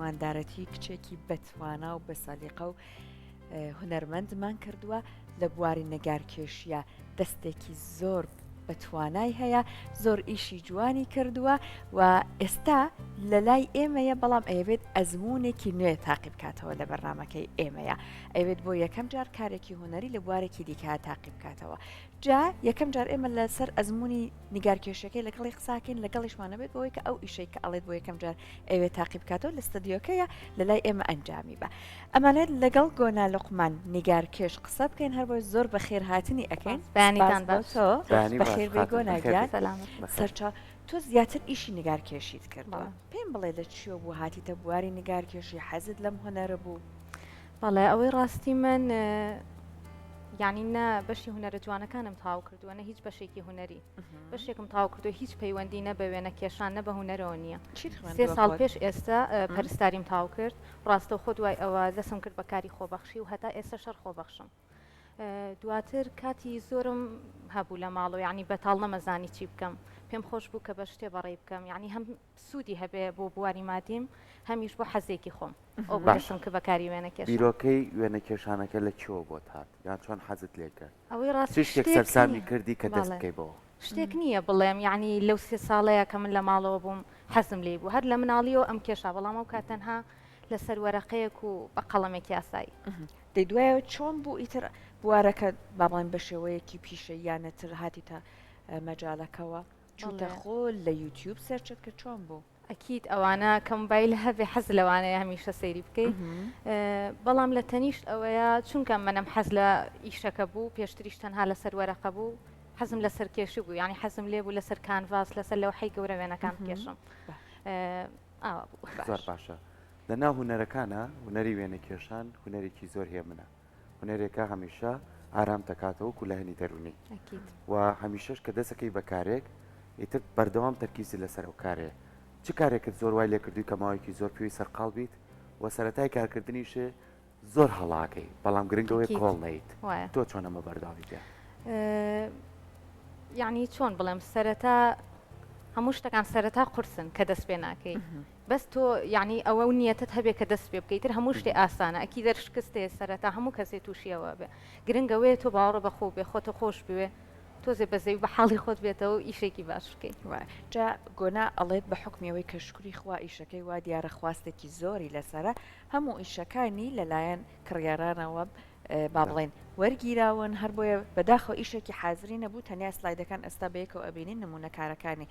میواندارەتی کچێکی بەتوانا و بە سەلیقە و هونەرمەندمان کردووە لە بواری نەگارکێشیە دەستێکی زۆر بەتوانای هەیە زۆر ئیشی جوانی کردووە و ئێستا لە لای ئێمەیە بەڵام ئەوێت ئەزمونێکی نوێ تاقی بکاتەوە لە بەرنمەکەی ئێمەیە ئەوێت بۆ یەکەم جار کارێکی هوەری لە بوارێکی دیکە تاقی بکاتەوە جا یەکەم جار ئێمە لەسەر ئەزمموی نیگارکێشەکەی لەگەڵی قساکەین لەگەڵیشمانە بێت بۆی کە ئەو ئیشەی کە ئەڵێت بۆ یەکەم جار ئەوێت تاقی بکاتەوە لە ستدیۆکەیە لە لای ئێمە ئەنجامی بە ئەمانێت لەگەڵ گۆنا لوقمان نیگارکێش قسە بکەین هەر بۆی زۆر بە خێرهاتنی ئەەکەین بەیانیتان بەخێر بێگۆناگیان سەرچا تۆ زیاتر ئیشی نیگارکێشیت کردەوە پێم بڵێ لە چیۆ بوو هاتیتە بواری نیگارکێشی حەزت لەم هوەرە بوو بەڵێ ئەوەی ڕاستی من یعنی نە بەشی هوەرە جوانەکانم تاو کردووە نە هیچ بەشێکی هوەری بەشێکم تاو کردو هیچ پەیوەندی نە بە وێنە کێشان نە بە هوەرەوە نییە 3 ساڵ پێش ئێستا پەرستاریم تاو کرد ڕاستە خۆ دوای ئەوە دەسم کرد بە کاری خۆبەخشی و هەتا ئێستا شەر خۆبەخشم دواتر کاتی زۆرم هەبوو لە ماڵەوە یعنی بەتاڵ نەمەزانی چی بکەم پێم خۆش بوو کە بە شتێ بەڕێ بکەم یعنی هەم سوودی هەبێ بۆ بواری مادیم هەمیش بۆ حەزێکی خۆم ئەو باشم کە بەکاری وێنەکێش بیرۆکەی وێنەکێشانەکە لە چۆ بۆ هات یان چۆن حەزت لێ کرد ئەوەی ڕاستی سەرسامی کردی کە دەست بکەیتەوە شتێک نییە بڵێم یعنی لەو 3 ساڵەیە کە من لە ماڵەوە بووم حەزم لێ بوو هەر لە مناڵیەوە ئەم کێشا بەڵام ئەو کاتەنها لەسەر وەرەقەیەک و بە قەڵەمێکی یاسایی دەی دوایەوە چۆن بوو ئیتر بوارەکە باڵێن بە شێوەیەکی پیشە یانەتر هاتیتە مەجاالەکەەوە چوتە خۆ لە یوتیوب سەرچت کە چۆن بوو ئەکیید ئەوانە کە موبایل هەبێ حەز لەوانەیە هەمیشە سەیری بکەیت بەڵام لە تەنیشت ئەوەیە چونکە منم حەز لە ئیشەکە بوو پێشتریش تەنها لەسەر وەرەقە بوو حەزم لەسەر کێشی بوو ینی حەزم لێ بوو لەسەر کانڤاس لەسەر لەوحەی گەورە وێنەکان بکێشم ئاوا بوو زۆر باشە لە ناو هوەرەکانە هوەری وێنەکێشان هوەرێکی زۆر هەیە منە هوەرێکە هەمیشە ئارام دەکاتەوە و لە هەنی دەرونی و هەمیشەش کە دەسەکەی بەکارێک ئیتر بەردەوام تەرکیزی لەسەر ئەو کارێ چ کارێکت زۆر وای لێ کردووی کە ماوەیەکی زۆر پێوی سەرقاڵ بیت و سەرەتای کارکردنیشە زۆر هەڵاکەی بەڵام گرنگەوەی کۆڵ نیت تۆ چۆن ئەمە بەرداوی پێ یعنی چۆن بڵێم سەرەتا هەموو شتەکان سەرەتا قورسن کە دەست پێ ناکەی بەس تۆ یعنی ئەوە نیەتت هەبێ کە دەست پێ بکەیتر هەموو شتێ ئاسانە ئەکی دەرشکستێ سەرەتا هەموو کەسێ تووشیەوە بێ گرنگەوەی تۆ باوەڕە بەخۆ بێ خۆتە خۆش بوێ تۆزێ بەزەوی بە حاڵی خۆت بێتەوە ئیشێکی باش بکەیت جا گۆنا ئەڵێت بە حکمیەوەی کە شکری خوا ئیشەکەی وا دیارە خواستێکی زۆری لەسرە هەموو ئیشەکانی لەلایەن کڕیارانەوە با بڵێن وەرگیراون هەر بۆیە بەداخەوە ئیشێکی حازری نەبوو تەنیا سلایدەکان ئەستا بەیەکەوە ئەبینین نمونەکارەکانی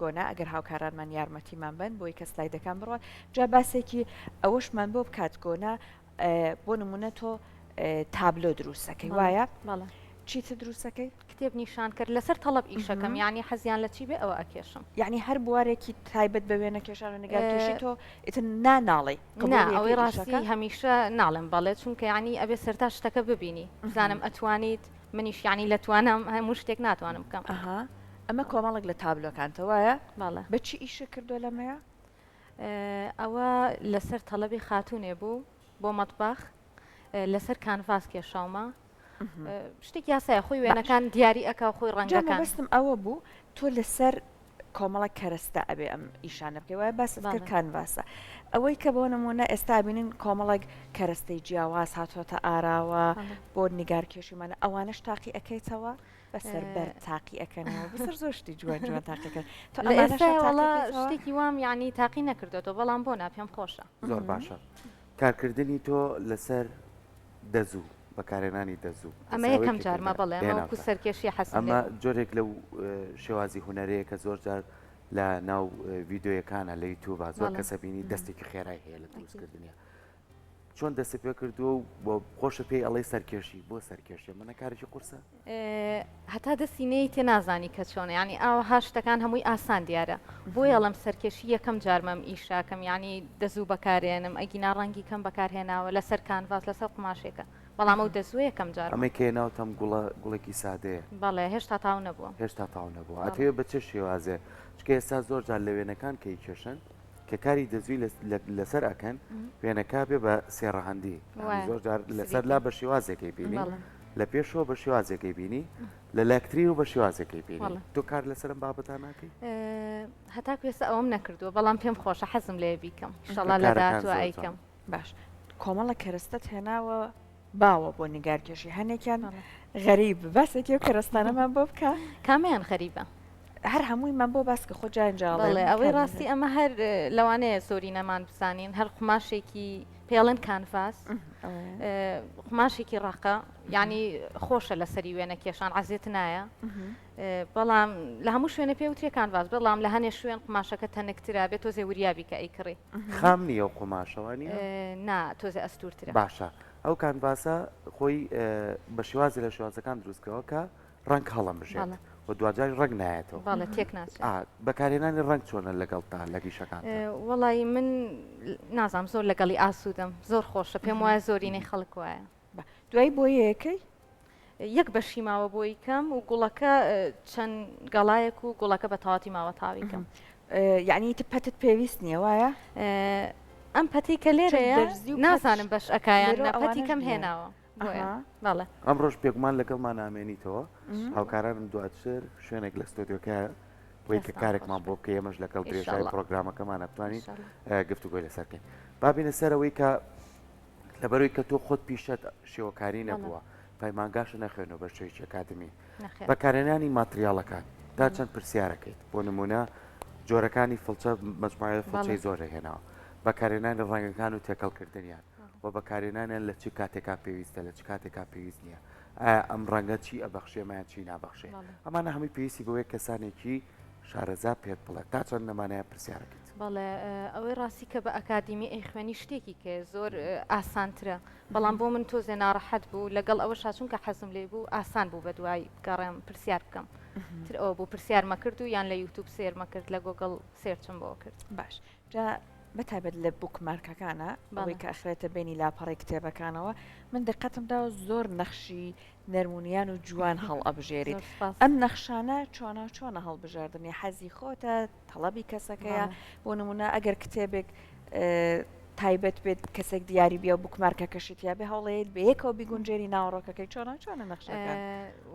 گۆنا ئەگەر هاوکارانمان یارمەتیمان بن بۆی کە سلایدەکان بڕۆن جا باسێکی ئەوەشمان بۆ بکات گۆنا بۆ نمونە تۆ تابلۆ دروستەکەی وایە چیتە دروستەکەی کتێب نیشان کرد لەسەر تەڵەب ئیشەکەم یعنی حەزیان لە چی بێ ئەوە ئەکێشم یعنی هەر بوارێکی تایبەت بە وێنە کێشان و نگارکێشی تۆ ئیتر ناناڵی ئەوەی ڕاستی هەمیشە ناڵم بەڵێ چونکە یعنی ئەبێ سەرتا شتەکە ببینی بزانم ئەتوانیت منیش یعنی لە توانم هەموو شتێک ناتوانم بکەم ئەمە کۆمەڵک لە تابلۆکانتەوەیە باڵە بەچی ئیشە کردو لەمەیە ئەوە لەسەر تەڵەبی خاتونێ بوو بۆ مەتباخ لەسەر کانڤاس کێشاومە شتێک یاسایە خۆی وێنەکان دیاری ئەکا خۆی ڕەنگەکان بەستم ئەوە بوو تۆ لەسەر کۆمەڵە کەرەستە ئەبێ ئەم ئیشانە بکەی وایە باست کرد کانڤاسە ئەوەی کە بۆ نمونە ئێستا بینین کۆمەڵێک کەرەستەی جیاواز هاتوۆتە ئاراوە بۆ نیگارکێشیمانە ئەوانەش تاقی ئەەکەیتەوە بەسەر بەر تاقی ئەەکەنەوە بەسەر زۆر شتی جوان جوان تاقیەکەن ئێستاوەڵا شتێکی وام یعنی تاقی نەکردێتەوە بەڵام بۆ ناپێم خۆشە زۆر باشە کارکردنی تۆ لەسەر دەزوو بەکارێنانی دەزوو ئەمە یەکەم جارمە بەڵێ ئەمە سەرکێشی حەسن ئەمە جۆرێک لەو شێوازی هوەرەیە کە زۆر جار لە ناو ڤیددیۆیەکانە لە یوتیوبە زۆر کەسە بینی دەستێکی خێرای هەیە لە دروستکردنیە چۆن دەستی پێ کردووە و بۆ خۆشە پێی ئەڵێ سەرکێشی بۆ سەرکێشی منە کارێکی قورسە هەتا دەستینەی تێ نازانی کە چۆنە ینی ئاوە شتەکان هەمووی ئاسان دیارە بۆی ئەڵم سەرکێشی یەکەم جارمەم ئیشاکەم ینی دەزوو بەکارێنم ئەگینا ڕەنگی کەم بەکارهێناوە لەسەر کانڤاس لەسەر قماشێکە بەڵام ئەو دەزوو یەکەم جار ئەمە کێ ناوتەم گوڵێکی سادەیە بەڵێ هێشتا تاو نەبووە هێشتا تاو نەبووە ئەتەوێ بە چه شێوازێ چکە ئێستا زۆر جار لە وێنەکان کەی کێشن کە کاری دەزوی لەسەر ئەکەن وێنەکە بێ بە سێڕەهەندی زۆر جار لەسەر لا بە شێوازێکی بینی لە پێشەوە بە شێوازێکی بینی لە لاکتری و بە شێوازێکی بینی تۆ کار لەسەرم بابەتان ناکەی هەتاکو ێستا ئەوەم نەکردووە بەڵام پێم خۆشە حەزم لێ بیکەم ئینشەڵا لە داهاتووە ئەیکەم. باش کۆمەڵە کەرەستەت هێناوە باوە بۆ نیگارکێشی هەنێکیان غەریب باسێکی و کەرەستانەمان بۆ بکە کامیان خەریبە هەر هەموویمان بۆ باس کە خۆ جانجاڵێ ئەوەی ڕاستی ئەمە هەر لەوانەیە سۆری نەمان بزانین هەر قماشێکی پێڵێن کانڤاس قماشێکی ڕقە یعنی خۆشە لە سەری وێنە کێشان عزیێت نایە بەڵام لە هەموو شوێنە پێوترێ کانڤاس بەڵام لە هەنێ شوێن قماشەکە تەنەکترا بێت تۆزێ وریابی کە ئەیکڕێ خام نییە و قماشەوانی نا تۆزێ ئەستورترە باشە ئەو کانڤاسە خۆی بە شێوازی لە شێوازەکان دروستکەوە کە ڕنگ هەڵم بژێت و دوجاری ڕنگ نایێتەوە باڵە تێک ناچێت بەکارێنانی ڕنگ چۆنە لەگەڵ تا لە گیشەکان وەڵی من نازام زۆر لەگەڵی ئاسوودەم زۆر خۆشە پێم وایە زۆرینەی خەڵک وایە دوای بۆ یەکەی یەک بەشی ماوە بۆی کەم و گوڵەکە چەند گەڵایەک و گوڵەکە بە تەواتی ماوە تاوی کەم یعنی پەتت پێویست نییە وایە ئەم پەتی کە لێرەیە نازانم بەش ئەکایان پەتی کەم هێناوە بەڵێ ئەم ڕۆژ پێکمان لەگەڵمان ئامێنیتەوە هاوکارانم دواتر شوێنێک لە ستۆدیۆکە بۆی کە کارێکمان بۆ بکە ئێمەش لەگەڵ درێژای پرۆگرامەکەمانە بتوانین گفتوگۆی لەسەرکەین بابینە سەرەوەی کە لەبەرەوەی کە تۆ خۆت پیشەت شێوەکاری نەبووە پەیمانگاشە نەخوێنەوە بە شوێکی ئەکادمی بەکارێنانی ماتریاڵەکان تا چەند پرسیارەکەیت بۆ نمونە جۆرەکانی فڵچە مەجموعە فڵچەی زۆرە هێناوە بەکارێنانی ڕەنگەکان و تێکەڵکردنیان و بەکارێنانیان لە چی کاتێکا پێویستە لە چ کاتێکا پێویست نییە ئەم ڕەنگە چی ئەبەخشێمایان چی نابەخشێ ئەمانە هەمووی پێویستی بەوەی کەسانێکی شارەزا پێت بڵێ تا چەند نەمانەیە پرسیارەکەیت بەڵێ ئەوەی ڕاستی کە بە ئەکادمی ئەی خوێنی شتێکی کە زۆر ئاسانترە بەڵام بۆ من تۆزێ ناڕەحەت بوو لەگەڵ ئەوە شاچون کە حەزم لێ بوو ئاسان بوو بە دوای گەڕێم پرسیار بکەم تر ئەوە بوو پرسیارمە کرد و یان لە یوتیوب سێرمە کرد لە گۆگڵ سێرچم بۆ کرد باش جا بەتایبەت لە بوکمارکەکانە ئەوەی کە ئەخرێتە بینی لاپەڕی کتێبەکانەوە من دقەتمدا زۆر نەخشی نەرمونیان و جوان هەڵ ئەبژێریت ئەم نەخشانە چۆنە هەڵبژاردننی حەزی خۆتە تەڵەبی کەسەکەیە بۆ نمونە ئەگەر کتێبێک تایبەت بێت کەسێک دیاری بیا و بوکمارکەکەشتیا بێ هەوڵێت بە یەکەوە بیگونجێری ناوەڕۆکەکەی چۆنە نەخشەکان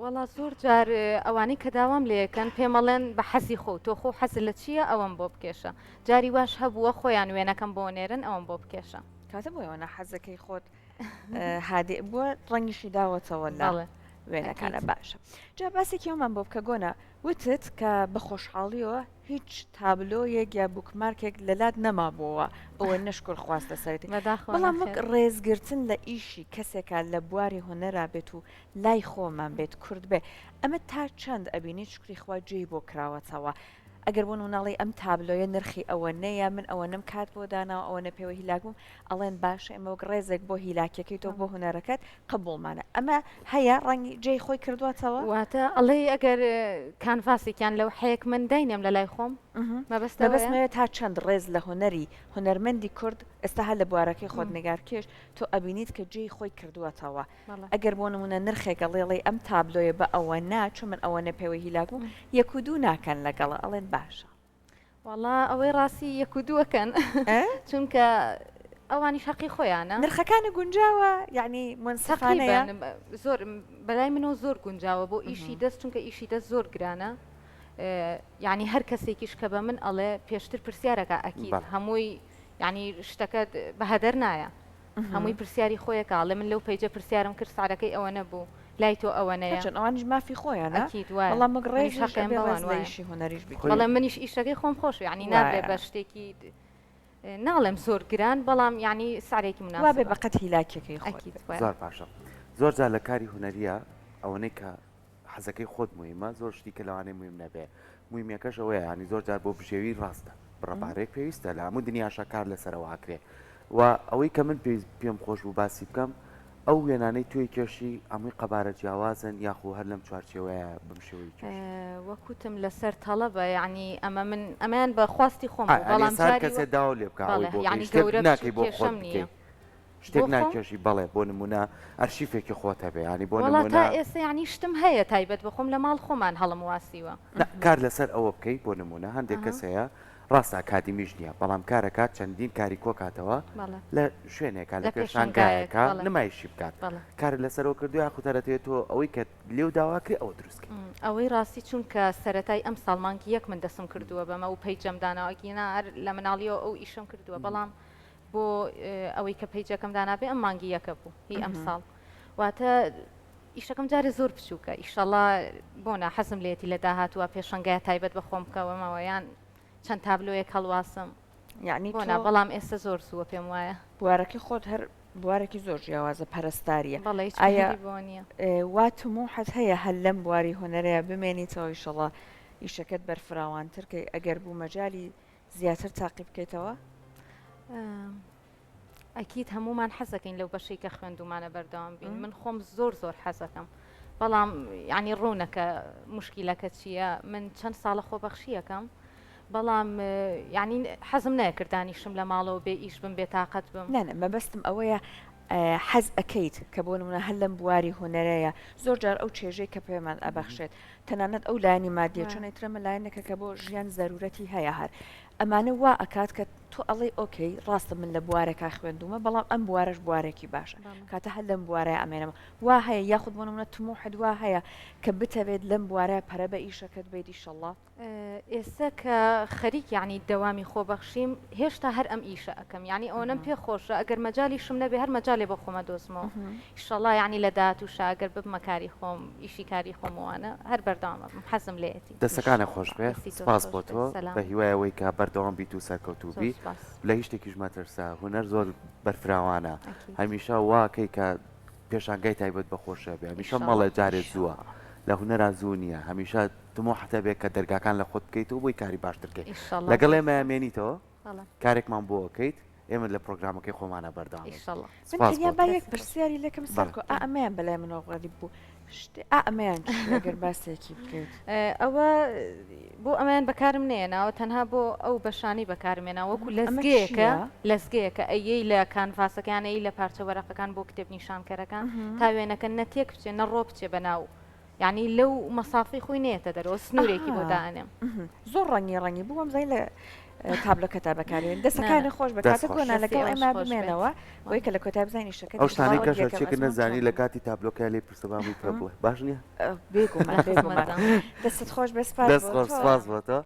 وەڵا زۆر جار ئەوانەی کە داوام لێکەن پێمەڵێن بە حەزی خۆ تۆ خۆ حەز لە چییە ئەوەم بۆ بکێشە جاری واش هەبووە خۆیان وێنەکەم بۆ نێرن ئەوەم بۆ بکێشە کاتە بۆ ئەوە حەزەکەی خۆت هادێ بووە ڕەنگیشی داوەتەوە لە وێنەکانە باشە جا باسێکی ئەومان بۆ بکە گۆنە وتت کە بە خۆشحاڵیەوە هیچ تابلۆیەک یا بوکمارکێک لەلات نەمابووەوە ئەوە نشکر خواستە سەرێتی بەڵام وەک ڕێزگرتن لە ئیشی کەسێکە لە بواری هوەرا بێت و لای خۆمان بێت کورد بێ ئەمە تا چەند ئەبینی شکری خوا جێی بۆ کراوەتەوە ئەگەر بۆن مناڵی ئەم تابلۆیە نرخی ئەوە نەیە من ئەوە نم کات بۆ داناوە ئەوە نەپێوە هیلاکبووم ئەڵێن باشە ئەمە وەک ڕێزێک بۆ هیلاکەکەی تۆ بۆ هوەرەکەت قبولمانە ئەمە هەیە ڕەنگی جێی خۆی کردواتەوە واتە ئەڵێ ئەگەر کانڤاسێکیان لەو حەیەک من داینێم لە لای خۆم مەبەستمەوە تا چەند ڕێز لە هوەری هوەرمەندی کورد ئێستا هە لە بوارەکەی خۆت نگارکێش تۆ ئەبینیت کە جێی خۆی کردووەتەوە ئەگەر بۆ نمونە نرخێکە لێڵێ ئەم تابلۆیە بە ئەوە ناچوو من ئەوە نەپێوە هیلاکبووم یەک و دوو ناکەن لەگەڵە ئەڵێن باشە وەڵا ئەوەی ڕاستی یەک و دووەکەن چونکە ئەوانی شەقی خۆیانە نرخەکانی گونجاوە یعنی منسەقانەیە زۆر بەلای منەوە زۆر گونجاوە بۆ ئیشی دەست چونکە ئیشی دەست زۆر گرانە یعنی هەر کەسێکیش کە بە من ئەڵێ پێشتر پرسیارەکە ئەکید هەمووی ینی شتەکەت بەهەدەر نایە هەمووی پرسیاری خۆیەکڵێ من لەو پەیجە پرسیارم کرد ساعتەکەی ئەوە نەبوو لای تۆ ئەوە نەیە ئەوانش مافی خۆیان وەڵام مەگڕێژی هوەریش بەڵام منیش ئیشەکەی خۆم خۆش ینی نابێ بە شتێکی ناڵێم زۆر گران بەڵام ینی سارێکی مناسب بێ بەقەت هیلاکەکەی زۆر باشە زۆر جار لە کاری هوەریە ئەوەنەی کە حەزەکەی خۆت مویمە زۆر شتی کە لەوانەیە مویم نەبێ مویمیەکەش ئەوەیە ینی زۆر جار بۆ بژێوی ڕاستە بڕەبارێک پێویستە لە هەموو دنیاشە کار لەسەرەوە ئاکرێ و ئەوەی کە من پێم خۆش بوو باسی بکەم ئەو وێنانەی توی کێشی ئەمووی قەبارە جیاوازن یاخۆ هەر لەم چوارچێوەیە بمشەوەی وەکوتم لەسەر تەڵەبە ینی ئەمە من ئەمان بە خواستی خۆم بەڵام کەسێ داوا لێ بکە ناکەی بۆ خۆم نییە شتێک ناکێشی بەڵێ بۆ نمونە ئەرشیفێکی خۆتە بێ ینی بۆ تا ئێستا ینی شتم هەیە تایبەت بەخۆم لە ماڵ خۆمان هەڵم واسیوە کار لەسەر ئەوە بکەیت بۆ نمونە هەندێک کەسەیە ڕاستە ئاکادمیش نییە بەڵام کارەکات چەندین کاری کۆکاتەوە لە شوێنێکە لە پێشانگایەکە نمایشی بکات کار لەسەرەوە کردو یاخوتەرەتێت تۆ ئەوەی کە لێو داواکرێ ئەوە دروستکە ئەوەی ڕاستی چونکە سەتای ئەم ساڵمانکی یەک من دەسم کردووە بەمە و پەیجەمدانەوەگینا لە مناڵیەوە ئەو ئیشم کردووە بەڵام بۆ ئەوەی کە پەیجەکەم دانابێ ئەم مانگی یەکە بوو هی ئەم ساڵ واتە ئیشەکەم جارێ زۆر بچووکە ئیشەڵا بۆنا حەزم لێتی لە داهاتوە پێشنگای تایبەت بەخۆم بکەوەمەوەیان چەند تابلۆیەک هەڵواسم یعنی بۆنا بەڵام ئێستا زۆر سووە پێم وایە بوارەکەی خۆت هەر بوارێکی زۆر جیاوازە پەرستاریە بەڵێ بۆ نییە واتموحت هەیە هەل لەم بواری هوەرەیە بمێنیتەوە ئیشەڵا ئیشەکەت بەرفراوانتر ئەگەر بوو مەجای زیاتر تاقی بکەیتەوە ئەکیید هەمومان حەزەکەین لەو بەشەی کە خوێندومانە بەردەوام بین من خۆم زۆر حەزەکەم بەڵام ینی ڕوونەکە مشکیلەکە چییە من چەند ساڵە خۆبەخشیەکەم بەڵام ینی حەزم نەکردانیشم لە ماڵەوە بێ ئیش بم بێ تااقەت بم نە مەبەستم ئەوەیە حەز ئەەکەیت کە بۆ منە هەل لەم بواری هوەرەیە زۆر جار ئەو چێژەی کە پێمان ئەبەخشێت تەنانەت ئەو لایانی مادیە چۆنەی ترەمە لایەنەکە کە بۆ ژیان زەرورەتی هەیە هەر ئەمانە وا ئەکات کە تۆ ئەڵێ ئۆکەی ڕاستە من لە بوارێکا خوێندومە بەڵام ئەم بوارەش بوارێکی باشە کاتە هەل لەم بوارەیە ئەمێنەوە وا هەیە یاخود بۆ منە تموحت وا هەیە کە بتەوێت لەم بوارەیە پەرە بە ئیشەکەت بێت ئیشەڵڵا ئێستا کە خەریک یعنی دەوامی خۆبەخشیم هێشتا هەر ئەم ئیشە ئەەکەم ینی ئەوەم پێ خۆشە ئەگەر مەجاالیشم نەبێ هەر مەجاالێ بە خۆمە دۆزمەوە ئیشەڵڵا ینی لە داهاتووشە ئەگەر ببمە کاری خۆم ئیشی کاری خۆمەوانە هەر بەردەوامە حەزم لێتی دەستەکانە خۆش بێ سپاس بۆ تۆ بە هیوایەوەی کە بەردەوام بیت و سەرکەوتوبی لە هیچ شتێکیش مەترسا هوەر زۆر بەرفراوانە هەمیشە واکەی کە پێشانگای تایبەت بەخۆشە بێ هەمیشە مەڵە جارێت زووە لە هوەرا زوو نییە هەمیشە تمۆ حتە بێت کە دەرگاکان لە خۆت بکەیت و بۆی کاری باشترکەیت لەگەڵ ئێمەمێنیتەوە کارێکمان بۆ ئەەکەیت ئێمە لە پرۆگرامەکەی خۆمانە بەردام با یەک پرسیاری لەکەم سەرکۆ ئەمەیان بەلای منەوەڕادی بوو ئەمەیان ئەگەر باسێکی بکەیت ئەوە بۆ ئەمان بەکارم نێناوە تەنها بۆ ئەو بەشانی بەکارمێناوەکو لەزگەیەکە لەزگەیەکە ئەیەی لە کانڤاسەکانەی لە پارچە وەرەقەکان بۆ کتێب نیشانکەرەکان تا وێنەکە نەتێک بچێ نەڕۆ بچێ بەناو یعنی لەو مەسافی خۆی نێتە دەرەوە سنوورێکی بۆ دانێم زۆر ڕەنگی بووم زای لە تابلۆکە تا بەکارێن دەستەکانی خۆش بەکاتە کۆنا لەگەڵ ئێمە بمێنەوە بۆی کە لە کۆتا بزانانی شەکە ئەو شتانی کە شەرچێکە نەزانی لە کاتی تابلۆکە لێ پرسەبامی پڕ بڵێ باش نییە بێگومان دەستت خۆش بەسپاس بۆ تۆ